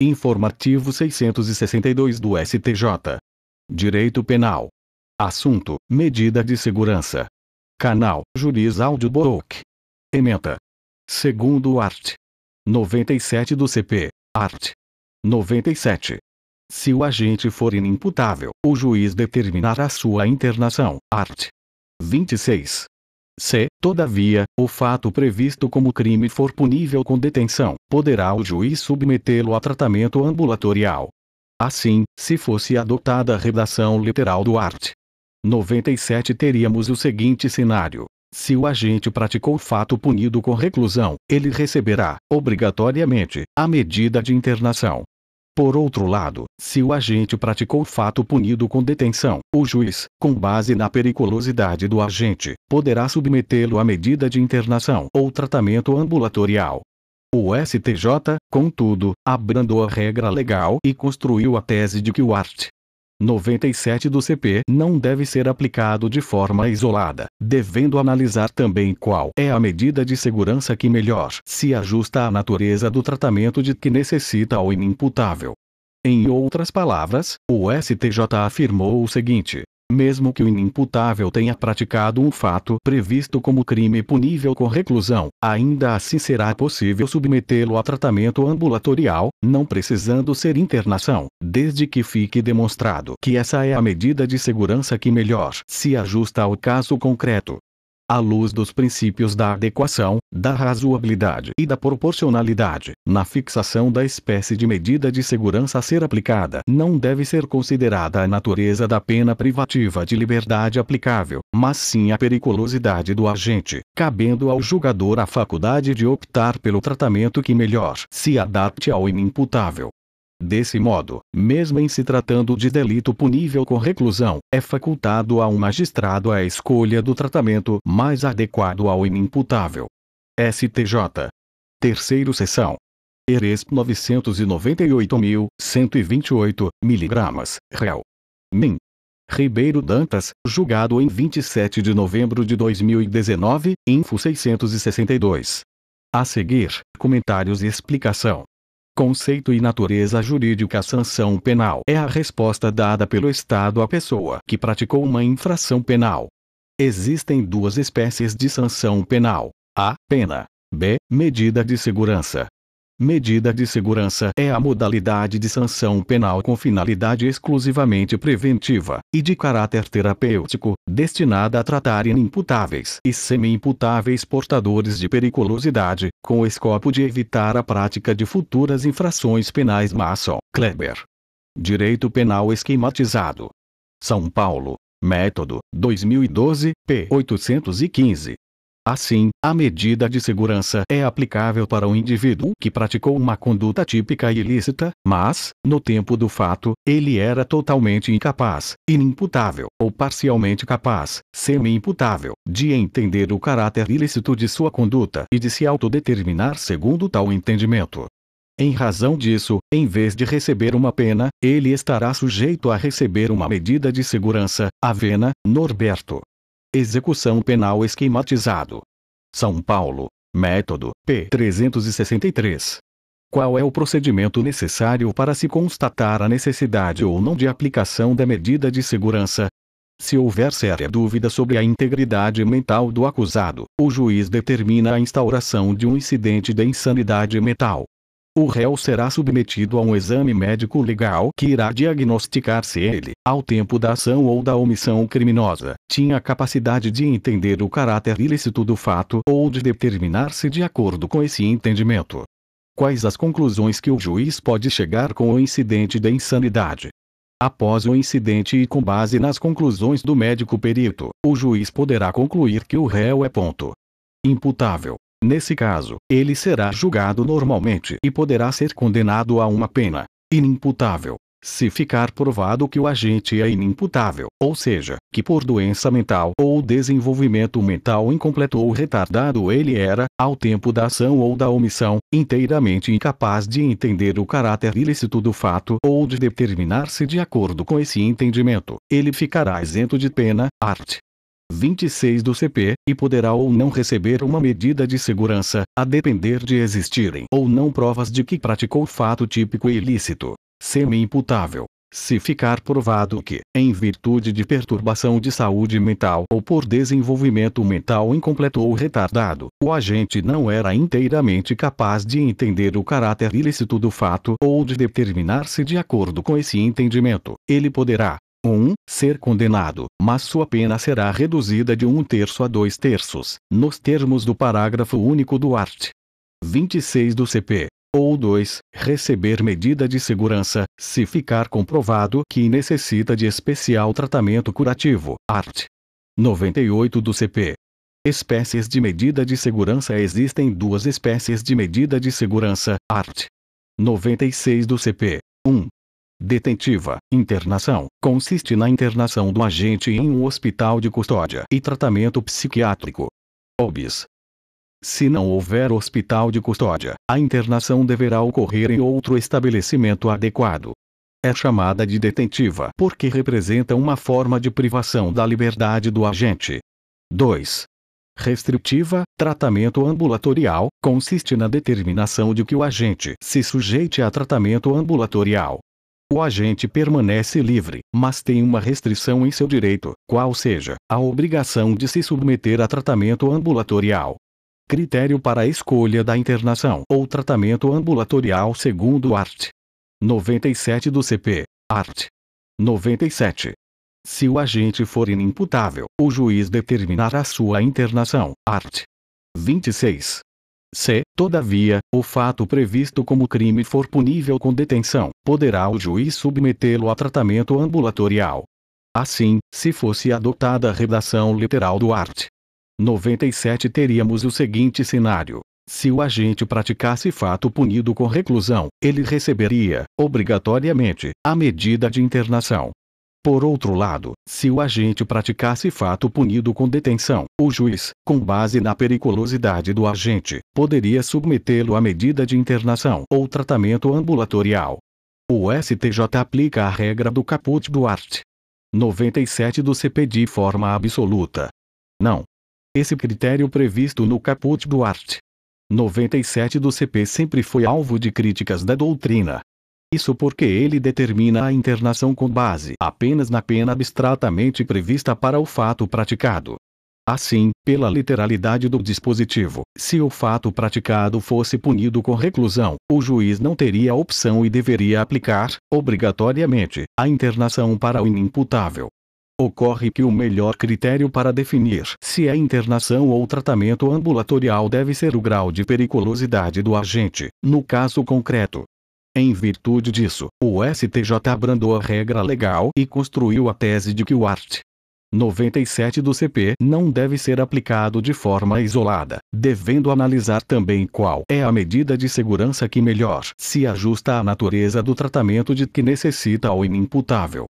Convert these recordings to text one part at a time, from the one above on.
Informativo 662 do STJ. Direito Penal. Assunto: medida de segurança. Canal: Juris Audiobook. Ementa. Segundo o art. 97 do CP, art. 97. Se o agente for inimputável, o juiz determinará sua internação, art. 26. Se, todavia, o fato previsto como crime for punível com detenção, poderá o juiz submetê-lo a tratamento ambulatorial. Assim, se fosse adotada a redação literal do art. 97, teríamos o seguinte cenário: se o agente praticou fato punido com reclusão, ele receberá, obrigatoriamente, a medida de internação. Por outro lado, se o agente praticou fato punido com detenção, o juiz, com base na periculosidade do agente, poderá submetê-lo à medida de internação ou tratamento ambulatorial. O STJ, contudo, abrandou a regra legal e construiu a tese de que o art. 97 do CP não deve ser aplicado de forma isolada, devendo analisar também qual é a medida de segurança que melhor se ajusta à natureza do tratamento de que necessita o inimputável. Em outras palavras, o STJ afirmou o seguinte: mesmo que o inimputável tenha praticado um fato previsto como crime punível com reclusão, ainda assim será possível submetê-lo a tratamento ambulatorial, não precisando ser internação, desde que fique demonstrado que essa é a medida de segurança que melhor se ajusta ao caso concreto. À luz dos princípios da adequação, da razoabilidade e da proporcionalidade, na fixação da espécie de medida de segurança a ser aplicada, não deve ser considerada a natureza da pena privativa de liberdade aplicável, mas sim a periculosidade do agente, cabendo ao julgador a faculdade de optar pelo tratamento que melhor se adapte ao inimputável. Desse modo, mesmo em se tratando de delito punível com reclusão, é facultado a um magistrado a escolha do tratamento mais adequado ao inimputável. STJ. Terceiro Seção. Eres 998.128 mg, réu. Min. Ribeiro Dantas, julgado em 27 de novembro de 2019, info 662. A seguir, comentários e explicação. Conceito e natureza jurídica. A sanção penal é a resposta dada pelo Estado à pessoa que praticou uma infração penal. Existem duas espécies de sanção penal: A. Pena. B. Medida de segurança. Medida de segurança é a modalidade de sanção penal com finalidade exclusivamente preventiva, e de caráter terapêutico, destinada a tratar inimputáveis e semi-imputáveis portadores de periculosidade, com o escopo de evitar a prática de futuras infrações penais. Masson, Kleber. Direito Penal Esquematizado. São Paulo. Método, 2012, p. 815. Assim, a medida de segurança é aplicável para um indivíduo que praticou uma conduta típica e ilícita, mas, no tempo do fato, ele era totalmente incapaz, inimputável, ou parcialmente capaz, semi-imputável, de entender o caráter ilícito de sua conduta e de se autodeterminar segundo tal entendimento. Em razão disso, em vez de receber uma pena, ele estará sujeito a receber uma medida de segurança. Avena, Norberto. Execução penal esquematizado. São Paulo. Método, p. 363. Qual é o procedimento necessário para se constatar a necessidade ou não de aplicação da medida de segurança? Se houver séria dúvida sobre a integridade mental do acusado, o juiz determina a instauração de um incidente de insanidade mental. O réu será submetido a um exame médico legal que irá diagnosticar se ele, ao tempo da ação ou da omissão criminosa, tinha capacidade de entender o caráter ilícito do fato ou de determinar-se de acordo com esse entendimento. Quais as conclusões que o juiz pode chegar com o incidente de insanidade? Após o incidente e com base nas conclusões do médico perito, o juiz poderá concluir que o réu é imputável. Nesse caso, ele será julgado normalmente e poderá ser condenado a uma pena inimputável, se ficar provado que o agente é inimputável, ou seja, que por doença mental ou desenvolvimento mental incompleto ou retardado ele era, ao tempo da ação ou da omissão, inteiramente incapaz de entender o caráter ilícito do fato ou de determinar-se de acordo com esse entendimento, ele ficará isento de pena, art. 26 do CP, e poderá ou não receber uma medida de segurança, a depender de existirem ou não provas de que praticou fato típico e ilícito, semi-imputável. Se ficar provado que, em virtude de perturbação de saúde mental ou por desenvolvimento mental incompleto ou retardado, o agente não era inteiramente capaz de entender o caráter ilícito do fato ou de determinar-se de acordo com esse entendimento, ele poderá 1. Ser condenado, mas sua pena será reduzida de 1/3 a 2/3, nos termos do parágrafo único do art. 26 do CP. Ou 2. Receber medida de segurança, se ficar comprovado que necessita de especial tratamento curativo, art. 98 do CP. Espécies de medida de segurança. Existem duas espécies de medida de segurança, art. 96 do CP. 1. Detentiva, internação, consiste na internação do agente em um hospital de custódia e tratamento psiquiátrico. Obis. Se não houver hospital de custódia, a internação deverá ocorrer em outro estabelecimento adequado. É chamada de detentiva porque representa uma forma de privação da liberdade do agente. 2. Restritiva, tratamento ambulatorial, consiste na determinação de que o agente se sujeite a tratamento ambulatorial. O agente permanece livre, mas tem uma restrição em seu direito, qual seja, a obrigação de se submeter a tratamento ambulatorial. Critério para a escolha da internação ou tratamento ambulatorial segundo o art. 97 do CP, art. 97. Se o agente for inimputável, o juiz determinará sua internação, art. 26. Se, todavia, o fato previsto como crime for punível com detenção, poderá o juiz submetê-lo a tratamento ambulatorial. Assim, se fosse adotada a redação literal do art. 97, teríamos o seguinte cenário: se o agente praticasse fato punido com reclusão, ele receberia, obrigatoriamente, a medida de internação. Por outro lado, se o agente praticasse fato punido com detenção, o juiz, com base na periculosidade do agente, poderia submetê-lo à medida de internação ou tratamento ambulatorial. O STJ aplica a regra do caput do art. 97 do CP de forma absoluta. Não. Esse critério previsto no caput do art. 97 do CP sempre foi alvo de críticas da doutrina. Isso porque ele determina a internação com base apenas na pena abstratamente prevista para o fato praticado. Assim, pela literalidade do dispositivo, se o fato praticado fosse punido com reclusão, o juiz não teria opção e deveria aplicar, obrigatoriamente, a internação para o inimputável. Ocorre que o melhor critério para definir se é internação ou tratamento ambulatorial deve ser o grau de periculosidade do agente, no caso concreto. Em virtude disso, o STJ abrandou a regra legal e construiu a tese de que o art. 97 do CP não deve ser aplicado de forma isolada, devendo analisar também qual é a medida de segurança que melhor se ajusta à natureza do tratamento de que necessita o inimputável.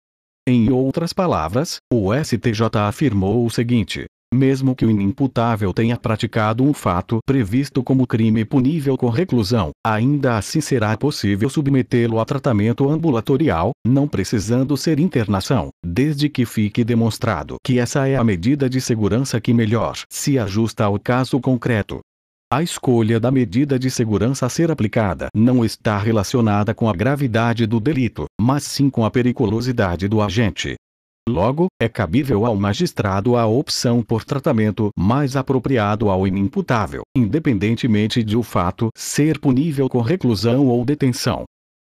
Em outras palavras, o STJ afirmou o seguinte: mesmo que o inimputável tenha praticado um fato previsto como crime punível com reclusão, ainda assim será possível submetê-lo a tratamento ambulatorial, não precisando ser internação, desde que fique demonstrado que essa é a medida de segurança que melhor se ajusta ao caso concreto. A escolha da medida de segurança a ser aplicada não está relacionada com a gravidade do delito, mas sim com a periculosidade do agente. Logo, é cabível ao magistrado a opção por tratamento mais apropriado ao inimputável, independentemente de o fato ser punível com reclusão ou detenção.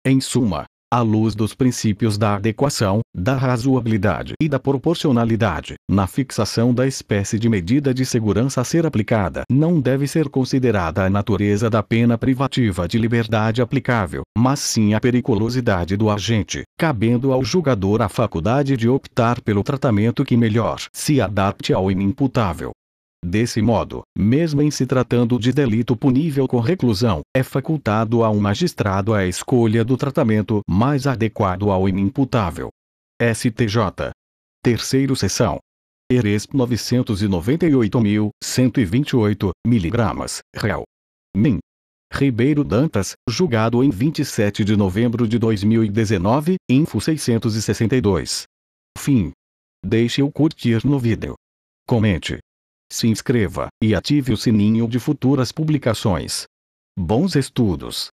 Em suma, à luz dos princípios da adequação, da razoabilidade e da proporcionalidade, na fixação da espécie de medida de segurança a ser aplicada, não deve ser considerada a natureza da pena privativa de liberdade aplicável, mas sim a periculosidade do agente, cabendo ao julgador a faculdade de optar pelo tratamento que melhor se adapte ao inimputável. Desse modo, mesmo em se tratando de delito punível com reclusão, é facultado a um magistrado a escolha do tratamento mais adequado ao inimputável. STJ. Terceiro seção. Eresp 998.128 mg, réu. Min. Ribeiro Dantas, julgado em 27 de novembro de 2019, info 662. Fim. Deixe o curtir no vídeo. comente, se inscreva e ative o sininho de futuras publicações. Bons estudos!